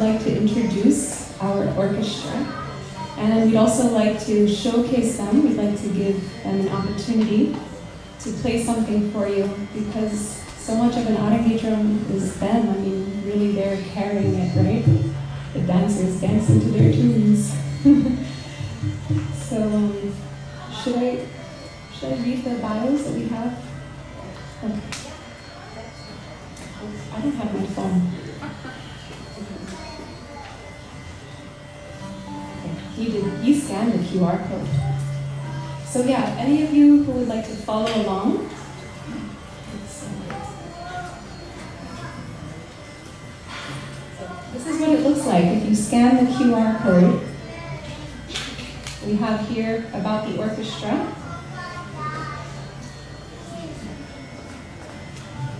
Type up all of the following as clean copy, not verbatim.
like to introduce our orchestra. And we'd also like to showcase them. We'd like to give them an opportunity to play something for you, because so much of an arangetram is them. I mean, really they're carrying it, right? The dancers dancing to their tunes. So, should I read the bios that we have? Okay. I don't have my phone. You scanned the QR code. So yeah, any of you who would like to follow along, this is what it looks like if you scan the QR code. We have here about the orchestra.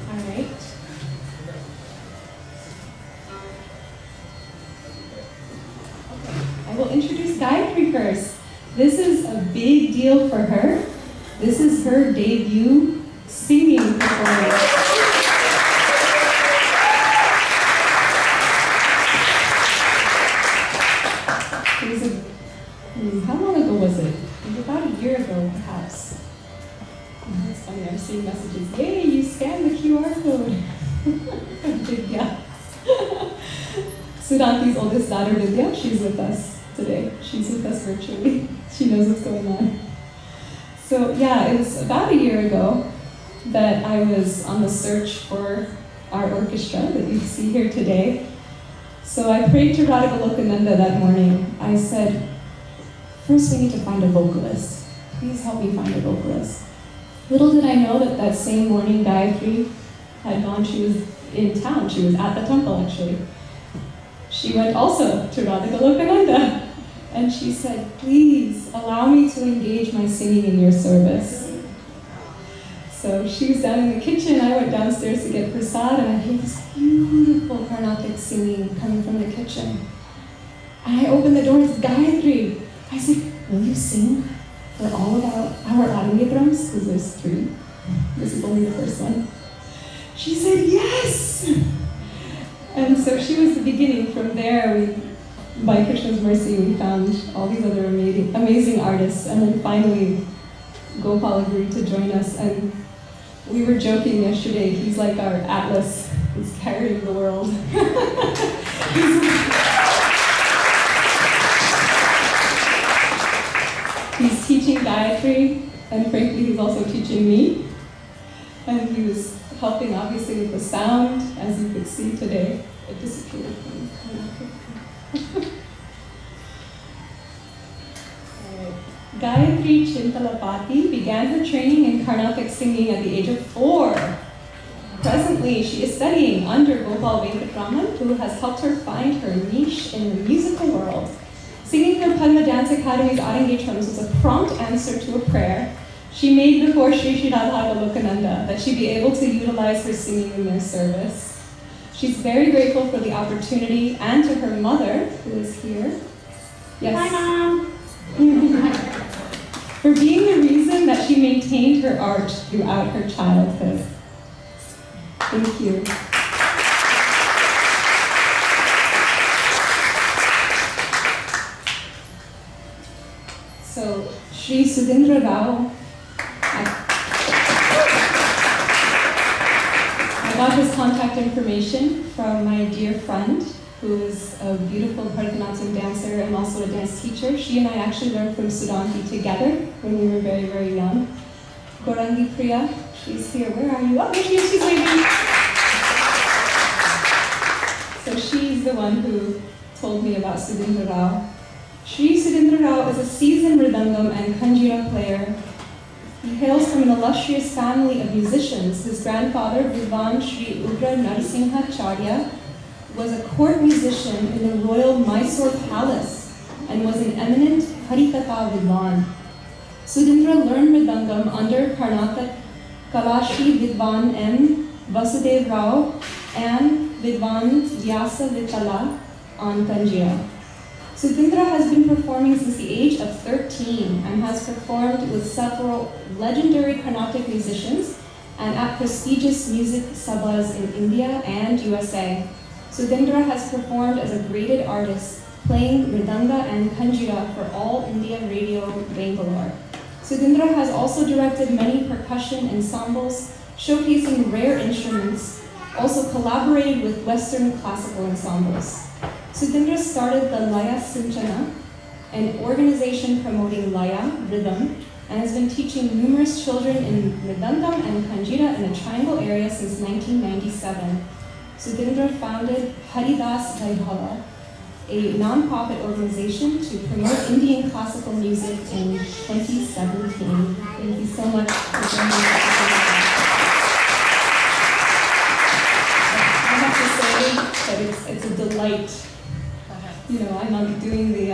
All right. I will introduce Gayatri first. This is a big deal for her. This is her debut singing performance. How long ago was it? It was about a year ago, perhaps. It's funny, I'm seeing messages. Yay, you scanned the QR code. Vidya. Sudanti's oldest daughter, Vidya, she's with us today. She's with us virtually. She knows what's going on. So yeah, it was about a year ago that I was on the search for our orchestra that you see here today. So I prayed to Radha Golokananda that morning. I said, first we need to find a vocalist. Please help me find a vocalist. Little did I know that that same morning Gayatri had gone, she was in town, she was at the temple actually. She went also to Radha Golokananda. And she said, please allow me to engage my singing in your service. So she was down in the kitchen, I went downstairs to get prasad, and I heard this beautiful Carnatic singing coming from the kitchen. And I opened the door, it's Gayatri. I said, will you sing for all of our arangetrams? Because there's 3. This is only the first one. She said, yes! And so she was the beginning. From there, by Krishna's mercy, we found all these other amazing artists. And then finally, Gopal agreed to join us. And we were joking yesterday, he's like our atlas. He's carrying the world. He's teaching Gayatri, and frankly, he's also teaching me. And he was helping, obviously, with the sound, as you could see today. It disappeared from Gayatri Chintalapati began her training in Carnatic singing at the age of 4. Presently, she is studying under Gopal Venkataraman, who has helped her find her niche in the musical world. Singing for Padma Dance Academy's Arangetrams was a prompt answer to a prayer she made before Sri Sri Radha Golokananda that she be able to utilize her singing in their service. She's very grateful for the opportunity and to her mother, who is here. Yes. Hi, Mom. For being the reason that she maintained her art throughout her childhood. Thank you. So, Sri Sudhindra Rao, I got his contact information from my dear friend, who is a beautiful Bharatanatyam dancer and also a dance teacher. She and I actually learned from Sudanti together when we were very, very young. Gorangi Priya, she's here. Where are you? Oh, there she is, she's waving. So she's the one who told me about Sudhindra Rao. Sri Sudhindra Rao is a seasoned mridangam and kanjira player. He hails from an illustrious family of musicians. His grandfather, Vidwan Sri Ugra Narasimha Charya, was a court musician in the royal Mysore palace and was an eminent Harikatha Vidwan. Sudhindra learned mridangam under Karnataka Kalashi Vidwan M. Vasudev Rao and Vidwan Vyasa Vitala on kanjira. Sudhindra has been performing since the age of 13 and has performed with several legendary Carnatic musicians and at prestigious music sabhas in India and USA. Sudhindra has performed as a graded artist, playing mridanga and kanjira for All India Radio Bangalore. Sudhindra has also directed many percussion ensembles, showcasing rare instruments, also collaborated with Western classical ensembles. Sudhindra started the Laya Sinchana, an organization promoting Laya, rhythm, and has been teaching numerous children in Mridangam and Kanjira in the Triangle area since 1997. Sudhindra founded Haridas Vaibhava, a non-profit organization to promote Indian classical music in 2017. Thank you so much for joining us. I have to say that it's a delight. You know, I'm not doing the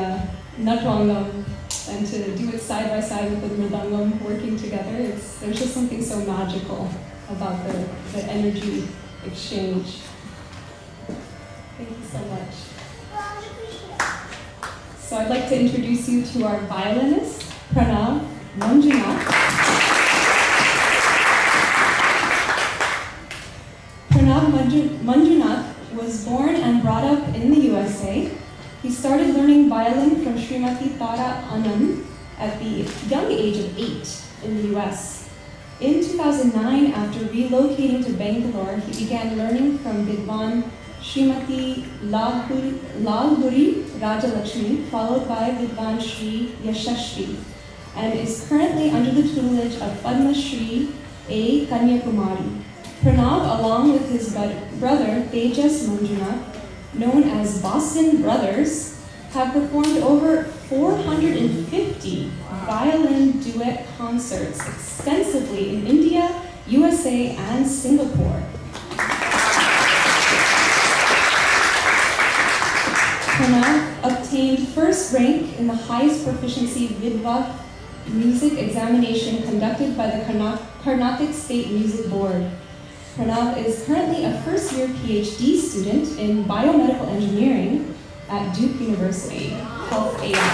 natrangam, and to do it side by side with the mridangam working together, there's just something so magical about the energy exchange. Thank you so much. So I'd like to introduce you to our violinist, Pranav Manjunath. Pranav Manjunath was born and brought up in the USA. He started learning violin from Srimati Tara Anand at the young age of 8 in the US. In 2009, after relocating to Bangalore, he began learning from Vidwan Srimati Lalguri Rajalakshmi, followed by Vidwan Shri Yashashvi, and is currently under the tutelage of Padma Shri A. Kanyakumari. Pranav, along with his brother Tejas Manjunath, known as Boston Brothers, have performed over 450 violin duet concerts extensively in India, USA, and Singapore. Pranav obtained first rank in the highest proficiency Vidva music examination conducted by the Carnatic State Music Board. Pranav is currently a first-year PhD student in biomedical engineering at Duke University, Health AI.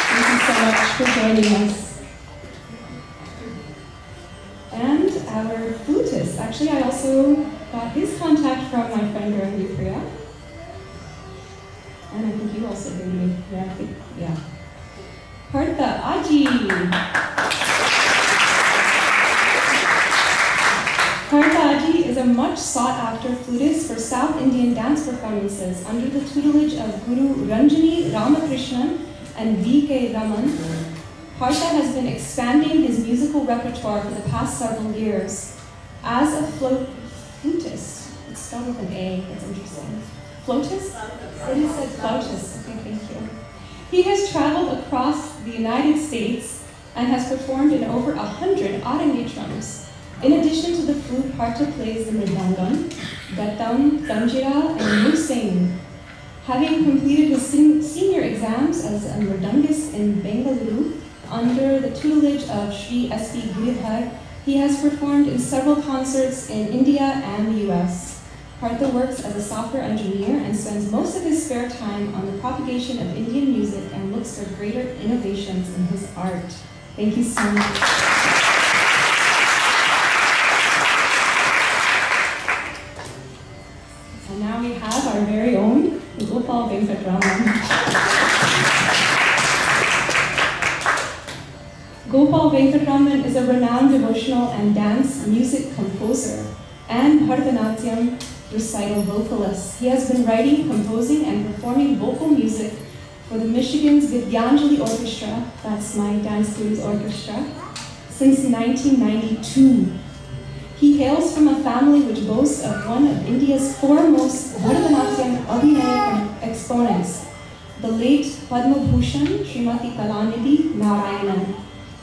Thank you so much for joining us. And our flutist, actually I also got his contact from my friend Rangi Priya. And I think you also gave me, yeah. Partha Aji. Partha Aji is a much sought-after flutist for South Indian dance performances under the tutelage of Guru Ranjani Ramakrishnan and V.K. Raman. Partha has been expanding his musical repertoire for the past several years. As a flutist, it's spelled with an A, that's interesting. Flautist? It is said flautist, okay, thank you. He has traveled across the United States and has performed in over 100 arangetrams. In addition to the flute, Partha plays the mridangam, gatam, tanjira, and musing. Having completed his senior exams as a mridangist in Bengaluru under the tutelage of Sri S.P. Giridhar, he has performed in several concerts in India and the US. Partha works as a software engineer and spends most of his spare time on the propagation of Indian music and looks for greater innovations in his art. Thank you so much. And now we have our very own Gopal Venkataraman. Gopal Venkataraman is a renowned devotional and dance music composer and Bharatanatyam recital vocalist. He has been writing, composing, and performing vocal music for the Michigan's Vidyanjali Orchestra, that's my dance student's orchestra, since 1992. He hails from a family which boasts of one of India's foremost Bharatanatyam Abhinaya exponents, the late Padmabhushan Smt Kalanidhi Narayanan,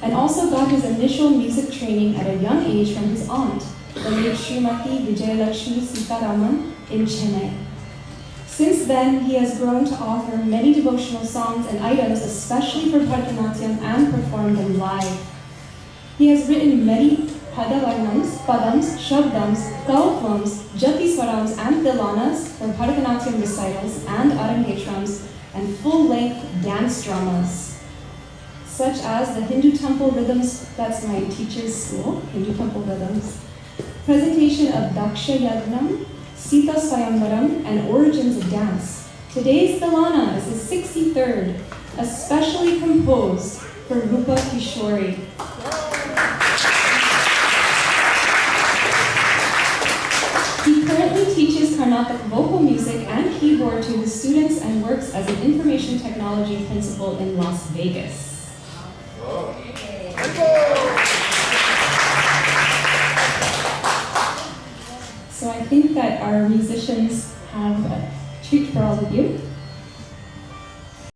and also got his initial music training at a young age from his aunt, the late Srimati Vijayalakshmi Sitharaman in Chennai. Since then, he has grown to author many devotional songs and items, especially for Bharatanatyam, and performed them live. He has written many varnams, padams, shabdams, kavuthvams, jathiswarams, and thillanas for Bharatanatyam recitals and arangetrams and full-length dance dramas, such as the Hindu temple rhythms, that's my teacher's school, Hindu temple rhythms, presentation of Daksha Yagnam, Sita Swayamvaram, and Origins of Dance. Today's thillana is the 63rd, especially composed for Rupa Kishori. He currently teaches Carnatic vocal music and keyboard to his students and works as an information technology principal in Las Vegas. So I think that our musicians have a treat for all of you.